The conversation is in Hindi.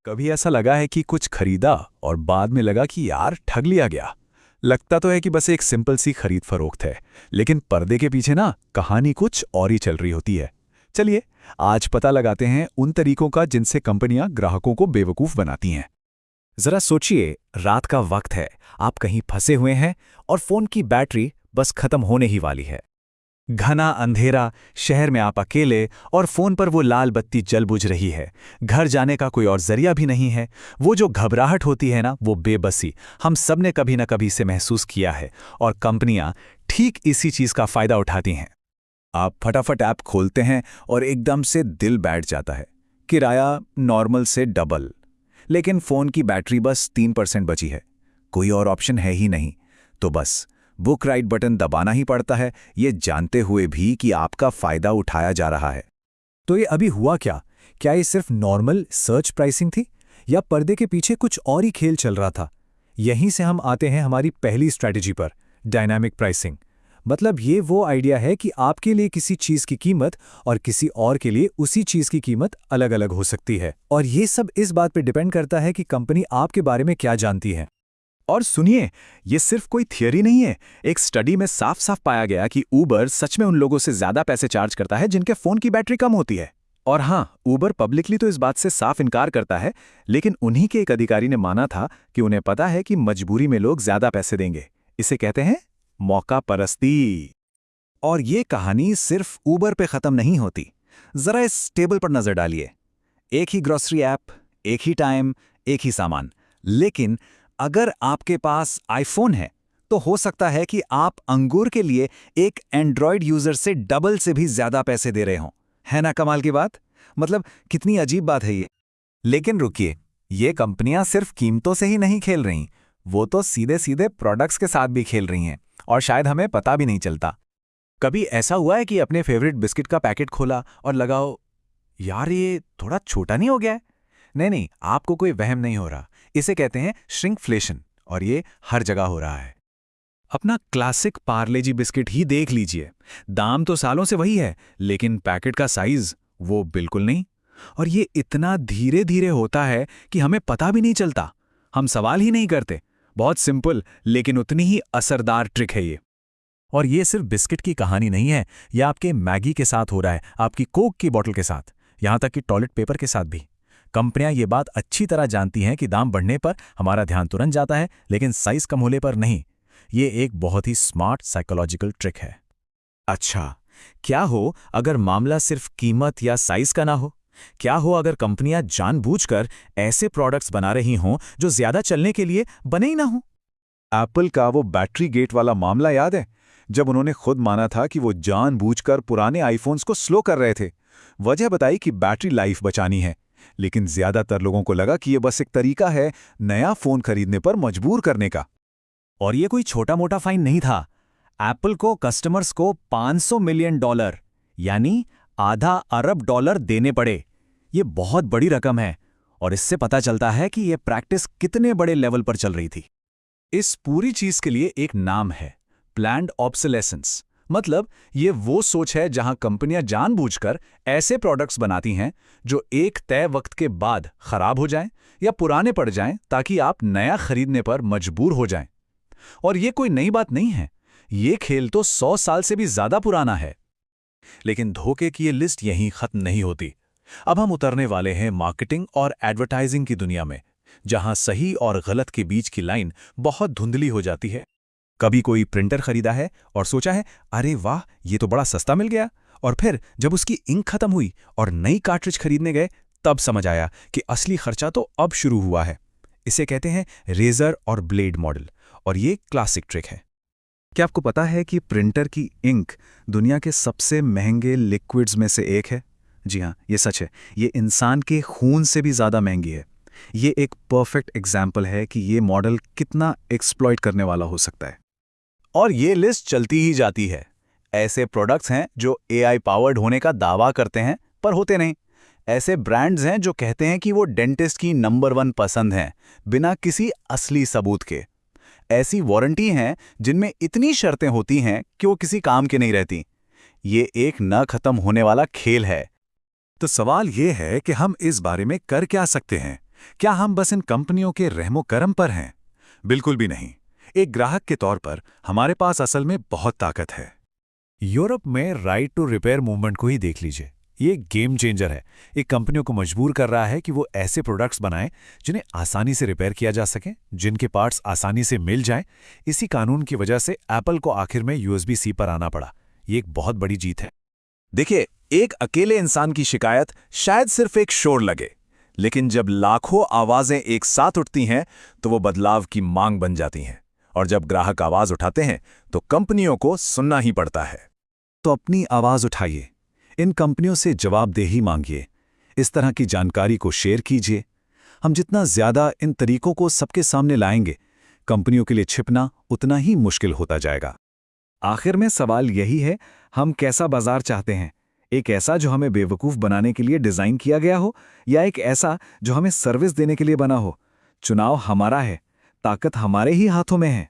कभी ऐसा लगा है कि कुछ खरीदा और बाद में लगा कि यार ठग लिया गया। लगता तो है कि बस एक सिंपल सी खरीद फरोख्त है, लेकिन पर्दे के पीछे ना कहानी कुछ और ही चल रही होती है। चलिए आज पता लगाते हैं उन तरीकों का जिनसे कंपनियां ग्राहकों को बेवकूफ बनाती हैं। जरा सोचिए, रात का वक्त है, आप कहीं फंसे हुए हैं और फोन की बैटरी बस खत्म होने ही वाली है। घना अंधेरा, शहर में आप अकेले और फोन पर वो लाल बत्ती जल बुझ रही है। घर जाने का कोई और जरिया भी नहीं है। वो जो घबराहट होती है ना, वो बेबसी, हम सब ने कभी ना कभी इसे महसूस किया है और कंपनियां ठीक इसी चीज का फायदा उठाती हैं। आप फटाफट ऐप खोलते हैं और एकदम से दिल बैठ जाता है। किराया नॉर्मल से डबल, लेकिन फोन की बैटरी बस 3% बची है। कोई और ऑप्शन है ही नहीं, तो बस बुक राइट बटन दबाना ही पड़ता है, ये जानते हुए भी कि आपका फायदा उठाया जा रहा है। तो ये अभी हुआ क्या? क्या ये सिर्फ नॉर्मल सर्च प्राइसिंग थी या पर्दे के पीछे कुछ और ही खेल चल रहा था? यहीं से हम आते हैं हमारी पहली स्ट्रैटेजी पर, डायनामिक प्राइसिंग। मतलब ये वो आइडिया है कि आपके लिए किसी चीज की कीमत और किसी और के लिए उसी चीज की कीमत अलग अलग हो सकती है, और ये सब इस बात पर डिपेंड करता है कि कंपनी आपके बारे में क्या जानती है। और सुनिए, ये सिर्फ कोई थियरी नहीं है। एक स्टडी में साफ साफ पाया गया कि ऊबर सच में उन लोगों से ज्यादा पैसे चार्ज करता है जिनके फोन की बैटरी कम होती है। और हाँ, ऊबर पब्लिकली तो इस बात से साफ इनकार करता है, लेकिन उन्हीं के एक अधिकारी ने माना था कि उन्हें पता है कि मजबूरी में लोग ज्यादा पैसे देंगे। इसे कहते हैं मौका परस्ती। और ये कहानी सिर्फ ऊबर पे खत्म नहीं होती। जरा इस टेबल पर नजर डालिए। एक ही ग्रोसरी ऐप, एक ही टाइम, एक ही सामान, लेकिन अगर आपके पास आईफोन है तो हो सकता है कि आप अंगूर के लिए एक एंड्रॉयड यूजर से डबल से भी ज्यादा पैसे दे रहे हों। है ना कमाल की बात? मतलब कितनी अजीब बात है ये। लेकिन रुकिए, ये कंपनियां सिर्फ कीमतों से ही नहीं खेल रही, वो तो सीधे सीधे प्रोडक्ट्स के साथ भी खेल रही हैं, और शायद हमें पता भी नहीं चलता। कभी ऐसा हुआ है कि अपने फेवरेट बिस्किट का पैकेट खोला और लगाओ, यार ये थोड़ा छोटा नहीं हो गया है? नहीं, आपको कोई वहम नहीं हो रहा। इसे कहते हैं श्रिंकफ्लेशन, और ये हर जगह हो रहा है। अपना क्लासिक पार्ले-जी बिस्किट ही देख लीजिए। दाम तो सालों से वही है, लेकिन पैकेट का साइज वो बिल्कुल नहीं। और ये इतना धीरे धीरे होता है कि हमें पता भी नहीं चलता। हम सवाल ही नहीं करते। बहुत सिंपल लेकिन उतनी ही असरदार ट्रिक है ये। और ये सिर्फ बिस्किट की कहानी नहीं है, यह आपके मैगी के साथ हो रहा है, आपकी कोक की बोतल के साथ, यहां तक कि टॉयलेट पेपर के साथ भी। कंपनियां ये बात अच्छी तरह जानती हैं कि दाम बढ़ने पर हमारा ध्यान तुरंत जाता है, लेकिन साइज कम होने पर नहीं। ये एक बहुत ही स्मार्ट साइकोलॉजिकल ट्रिक है। अच्छा, क्या हो अगर मामला सिर्फ कीमत या साइज का ना हो? क्या हो अगर कंपनियां जानबूझकर ऐसे प्रोडक्ट्स बना रही हों जो ज्यादा चलने के लिए बने ही ना हो? एप्पल का वो बैटरी गेट वाला मामला याद है, जब उन्होंने खुद माना था कि वो जानबूझकर पुराने आईफोन्स को स्लो कर रहे थे। वजह बताई कि बैटरी लाइफ बचानी है, लेकिन ज्यादातर लोगों को लगा कि ये बस एक तरीका है नया फोन खरीदने पर मजबूर करने का। और ये कोई छोटा मोटा फाइन नहीं था। एप्पल को कस्टमर्स को $500 मिलियन यानी आधा अरब डॉलर देने पड़े। ये बहुत बड़ी रकम है, और इससे पता चलता है कि ये प्रैक्टिस कितने बड़े लेवल पर चल रही थी। इस पूरी चीज के लिए एक नाम है, प्लान्ड ऑब्सोलेसेंस। मतलब ये वो सोच है जहां कंपनियां जानबूझकर ऐसे प्रोडक्ट्स बनाती हैं जो एक तय वक्त के बाद खराब हो जाएं या पुराने पड़ जाएं, ताकि आप नया खरीदने पर मजबूर हो जाएं। और ये कोई नई बात नहीं है, ये खेल तो 100 साल से भी ज्यादा पुराना है। लेकिन धोखे की ये लिस्ट यहीं खत्म नहीं होती। अब हम उतरने वाले हैं मार्केटिंग और एडवर्टाइजिंग की दुनिया में, जहां सही और गलत के बीच की लाइन बहुत धुंधली हो जाती है। कभी कोई प्रिंटर खरीदा है और सोचा है, अरे वाह ये तो बड़ा सस्ता मिल गया, और फिर जब उसकी इंक खत्म हुई और नई कार्ट्रिज खरीदने गए, तब समझ आया कि असली खर्चा तो अब शुरू हुआ है। इसे कहते हैं रेजर और ब्लेड मॉडल, और ये क्लासिक ट्रिक है। क्या आपको पता है कि प्रिंटर की इंक दुनिया के सबसे महंगे लिक्विड्स में से एक है? जी हाँ, ये सच है। ये इंसान के खून से भी ज्यादा महंगी है। ये एक परफेक्ट एग्जाम्पल है कि ये मॉडल कितना एक्सप्लॉइट करने वाला हो सकता है। और ये लिस्ट चलती ही जाती है। ऐसे प्रोडक्ट्स हैं जो AI पावर्ड होने का दावा करते हैं पर होते नहीं। ऐसे ब्रांड्स हैं जो कहते हैं कि वो डेंटिस्ट की नंबर 1 पसंद हैं, बिना किसी असली सबूत के। ऐसी वारंटी हैं जिनमें इतनी शर्तें होती हैं कि वो किसी काम के नहीं रहती। ये एक न खत्म होने वाला खेल है। तो सवाल ये है कि हम इस बारे में कर क्या सकते हैं? क्या हम बस इन कंपनियों के रहमो करम पर हैं? बिल्कुल भी नहीं। एक ग्राहक के तौर पर हमारे पास असल में बहुत ताकत है। यूरोप में राइट टू रिपेयर मूवमेंट को ही देख लीजिए। ये एक गेम चेंजर है। एक कंपनियों को मजबूर कर रहा है कि वो ऐसे प्रोडक्ट्स बनाएं जिन्हें आसानी से रिपेयर किया जा सके, जिनके पार्ट्स आसानी से मिल जाएं। इसी कानून की वजह से एप्पल को आखिर में USB-C पर आना पड़ा। ये एक बहुत बड़ी जीत है। देखिए, एक अकेले इंसान की शिकायत शायद सिर्फ एक शोर लगे, लेकिन जब लाखों आवाजें एक साथ उठती हैं तो वो बदलाव की मांग बन जाती हैं। और जब ग्राहक आवाज उठाते हैं तो कंपनियों को सुनना ही पड़ता है। तो अपनी आवाज उठाइए, इन कंपनियों से जवाबदेही मांगिए, इस तरह की जानकारी को शेयर कीजिए। हम जितना ज्यादा इन तरीकों को सबके सामने लाएंगे, कंपनियों के लिए छिपना उतना ही मुश्किल होता जाएगा। आखिर में सवाल यही है, हम कैसा बाजार चाहते हैं? एक ऐसा जो हमें बेवकूफ़ बनाने के लिए डिज़ाइन किया गया हो, या एक ऐसा जो हमें सर्विस देने के लिए बना हो? चुनाव हमारा है, ताकत हमारे ही हाथों में है।